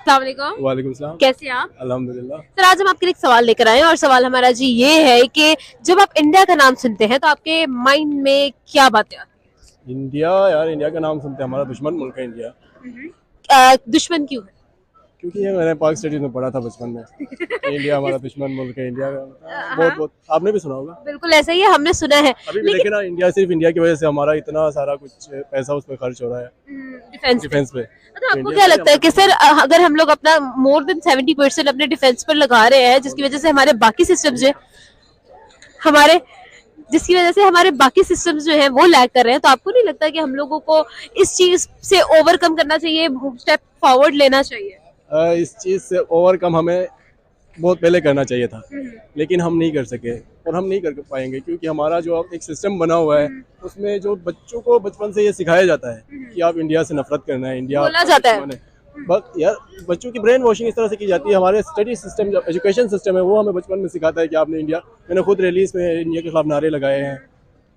अस्सलाम वालेकुम। वालेकुम सलाम। कैसे हैं आप? अल्हम्दुलिल्लाह। सर आज हम आपके लिए एक सवाल लेकर आए हैं और सवाल हमारा जी ये है कि जब आप इंडिया का नाम सुनते हैं तो आपके माइंड में क्या बातें आती इंडिया, यार इंडिया का नाम सुनते हैं हमारा दुश्मन मुल्क है इंडिया। हैं? दुश्मन क्यों है? क्योंकि ये मैंने पाक स्टडीज में पढ़ा था बचपन में कि इंडिया हमारा दुश्मन मुल्क है। इंडिया का बहुत हाँ बहुत आपने भी सुना होगा। बिल्कुल ऐसा ही है, हमने सुना है। अभी भी लेकिन देखे ना, इंडिया सिर्फ इंडिया की वजह से हमारा इतना सारा कुछ पैसा उस पर खर्च हो रहा है डिफेंस पे डिफेंस पे। तो आपको इंडिया क्या से लगता है कि सर अगर हम लोग अपना मोर देन 70% अपने डिफेंस पर लगा रहे हैं जिसकी वजह से हमारे बाकी सिस्टम्स जो हमारे जिसकी वजह से हमारे बाकी सिस्टम्स जो हैं वो लैग कर रहे हैं, तो आपको नहीं लगता कि हम लोगों को इस चीज से ओवरकम करना चाहिए, स्टेप फॉरवर्ड लेना चाहिए? इस चीज़ से ओवरकम हमें बहुत पहले करना चाहिए था, लेकिन हम नहीं कर सके और हम नहीं कर पाएंगे क्योंकि हमारा जो अब एक सिस्टम बना हुआ है उसमें जो बच्चों को बचपन से ये सिखाया जाता है कि आप इंडिया से नफरत करना है, इंडिया बोला जाता है। दुश्मन है। बस यार बच्चों की ब्रेन वॉशिंग इस तरह से की जाती है। हमारे स्टडी सिस्टम जो एजुकेशन सिस्टम है वो हमें बचपन में सिखाता है कि आपने इंडिया, मैंने खुद रैलीज में इंडिया के खिलाफ नारे लगाए हैं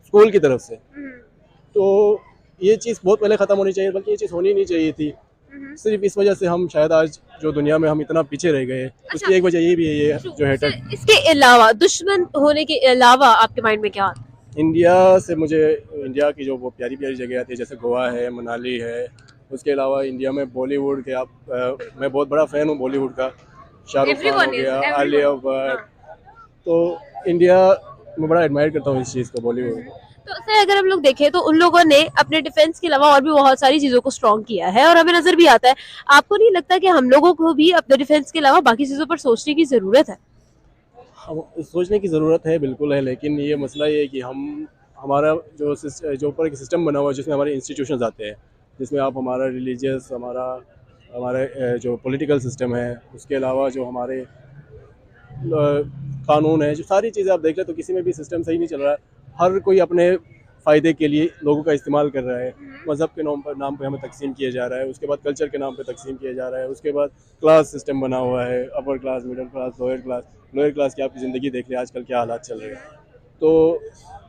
स्कूल की तरफ से। तो ये चीज़ बहुत पहले ख़त्म होनी चाहिए, बल्कि ये चीज़ होनी नहीं चाहिए थी। सिर्फ इस वजह से हम शायद आज जो दुनिया में हम इतना पीछे रह गए, उसकी एक वजह ये भी है, ये जो हेटर सर, इसके अलावा दुश्मन होने के अलावा आपके माइंड में क्या आता है? इंडिया से मुझे इंडिया की जो वो प्यारी प्यारी जगह आती है जैसे गोवा है, मनाली है। उसके अलावा इंडिया में बॉलीवुड के मैं बहुत बड़ा फ़ैन हूँ बॉलीवुड का। शाहरुख खान हो Everyone is, गया, everyone. आलिया भट्ट। तो इंडिया मैं बड़ा एडमायर करता हूँ इस चीज़ को, बॉलीवुड को। तो सर अगर हम लोग देखें तो उन लोगों ने अपने डिफेंस के अलावा और भी बहुत सारी चीजों को स्ट्रॉन्ग किया है और हमें नजर भी आता है। आपको नहीं लगता कि हम लोगों को भी अपने डिफेंस के अलावा बाकी चीजों पर सोचने की जरूरत है? हम सोचने की ज़रूरत है, बिल्कुल है, लेकिन ये मसला ये है कि हमारा जो ऊपर एक सिस्टम बना हुआ है जिसमें हमारे इंस्टीट्यूशंस आते हैं, जिसमें आप हमारा रिलीजियस, हमारा हमारे जो पॉलिटिकल सिस्टम है, उसके अलावा जो हमारे कानून है, जो सारी चीज़ें आप देख लें तो किसी में भी सिस्टम सही नहीं चल रहा है। हर कोई अपने फ़ायदे के लिए लोगों का इस्तेमाल कर रहा है। मज़हब के नाम पे हमें तकसीम किया जा रहा है, उसके बाद कल्चर के नाम पे तकसीम किया जा रहा है, उसके बाद क्लास सिस्टम बना हुआ है, upper class, middle class, lower class. Lower class की आपकी ज़िंदगी देख लें आजकल क्या हालात चल रहे हैं। तो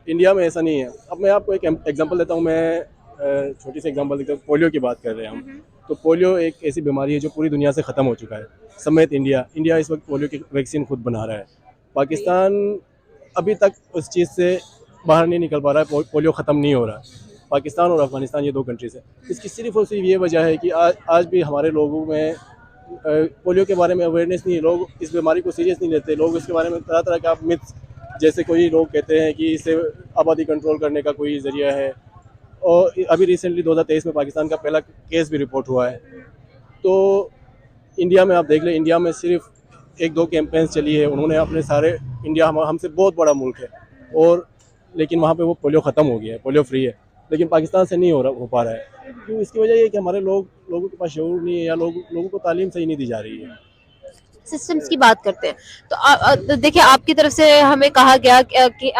इंडिया में ऐसा नहीं है। अब मैं आपको एक एग्जांपल देता हूँ। मैं छोटी सी एग्जांपल देता हूँ। पोलियो की बात कर रहे हैं हम, तो पोलियो एक ऐसी बीमारी है जो पूरी दुनिया से ख़त्म हो चुका है, समेत इंडिया इस वक्त पोलियो की वैक्सीन खुद बना रहा है। पाकिस्तान अभी तक उस चीज़ से बाहर नहीं निकल पा रहा है, पोलियो ख़त्म नहीं हो रहा। पाकिस्तान और अफ़गानिस्तान ये दो कंट्रीज़ है। इसकी सिर्फ और सिर्फ ये वजह है कि आज भी हमारे लोगों में पोलियो के बारे में अवेयरनेस नहीं है। लोग इस बीमारी को सीरियस नहीं लेते। लोग इसके बारे में तरह तरह के आप मिथ्स, जैसे कोई लोग कहते हैं कि इससे आबादी कंट्रोल करने का कोई ज़रिया है। और अभी रिसेंटली 2023 में पाकिस्तान का पहला केस भी रिपोर्ट हुआ है। तो इंडिया में आप देख लें, इंडिया में सिर्फ एक दो कैंपेन्स चली है, उन्होंने अपने सारे इंडिया हमसे बहुत बड़ा मुल्क है और लेकिन वहाँ पे वो पोलियो ख़त्म हो गया है, पोलियो फ्री है। लेकिन पाकिस्तान से नहीं हो पा रहा है। क्यों? इसकी वजह ये है कि हमारे लोगों के पास शऊर नहीं है, या लोगों को तालीम सही नहीं दी जा रही है। सिस्टम्स की बात करते हैं तो देखिए आपकी तरफ से हमें कहा गया कि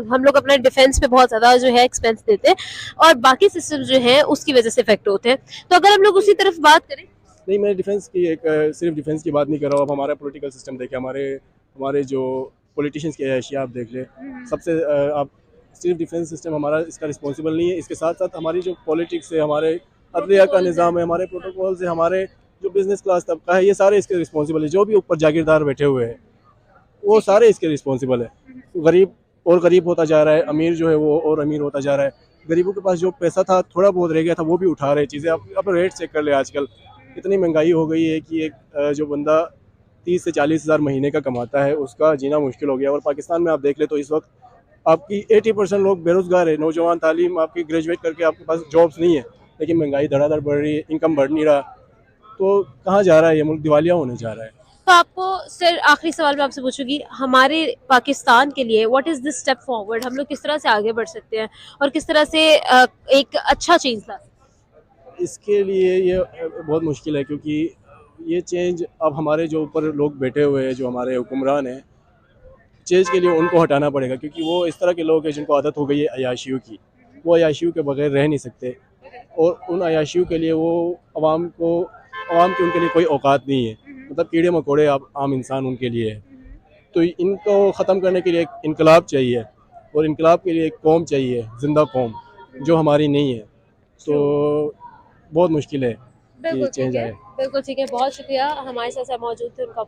हम लोग अपना डिफेंस पे बहुत ज्यादा जो है एक्सपेंस देते हैं और बाकी सिस्टम जो है उसकी वजह से इफेक्ट होते हैं। तो अगर हम लोग उसी तरफ बात करें, नहीं, मैं डिफेंस की सिर्फ डिफेंस की बात नहीं कर रहा हूँ। अब हमारा पॉलिटिकल सिस्टम देखें, हमारे जो पॉलिटिशियंस की अयाशियाँ आप देख लें। सबसे आप सिर्फ डिफेंस सिस्टम हमारा इसका रिस्पॉन्सिबल नहीं है। इसके साथ साथ हमारी जो पॉलिटिक्स है, हमारे अदलिया का निज़ाम है, हमारे प्रोटोकॉल्स है, हमारे जो बिजनेस क्लास तबका है, ये सारे इसके रिस्पॉन्सिबल है। जो भी ऊपर जागीरदार बैठे हुए हैं वो सारे इसके रिस्पॉन्सिबल है। गरीब और गरीब होता जा रहा है, अमीर जो है वो और अमीर होता जा रहा है। गरीबों के पास जो पैसा था, थोड़ा बहुत रह गया था, वो भी उठा रहे चीज़ें। आप रेट चेक कर ले, आजकल इतनी महंगाई हो गई है कि एक जो बंदा 30 से 40 हज़ार महीने का कमाता है उसका जीना मुश्किल हो गया। और पाकिस्तान में आप देख ले तो इस वक्त आपकी 80% लोग बेरोज़गार है। नौजवान तालीम आपकी ग्रेजुएट करके आपके पास जॉब्स नहीं है, लेकिन महंगाई धड़ाधड़ बढ़ रही है, इनकम बढ़ नहीं रहा। तो कहाँ जा रहा है ये मुल्क? दिवालिया होने जा रहा है। तो आपको सर आखिरी सवाल मैं आपसे पूछूंगी, हमारे पाकिस्तान के लिए what is this step forward? हम लोग किस तरह से आगे बढ़ सकते हैं और किस तरह से एक अच्छा चेंज ला सकते हैं? इसके लिए ये बहुत मुश्किल है, क्योंकि ये चेंज अब हमारे जो ऊपर लोग बैठे हुए हैं, जो हमारे हुक्मरान हैं, चेंज के लिए उनको हटाना पड़ेगा, क्योंकि वो इस तरह के लोग हैं जिनको आदत हो गई है अयाशियों की। वो अयाशियों के बगैर रह नहीं सकते और उन अयाशियों के लिए वो अवाम की उनके लिए कोई औकात नहीं है। मतलब कीड़े मकोड़े आम इंसान उनके लिए है। तो इनको ख़त्म करने के लिए एक इनकलाब चाहिए और इनकलाब के लिए एक कौम चाहिए, ज़िंदा कौम, जो हमारी नहीं है। तो बहुत मुश्किल है। बिल्कुल चेंज ठीक है, आए। बिल्कुल ठीक है, बहुत शुक्रिया हमारे साथ मौजूद थे उनका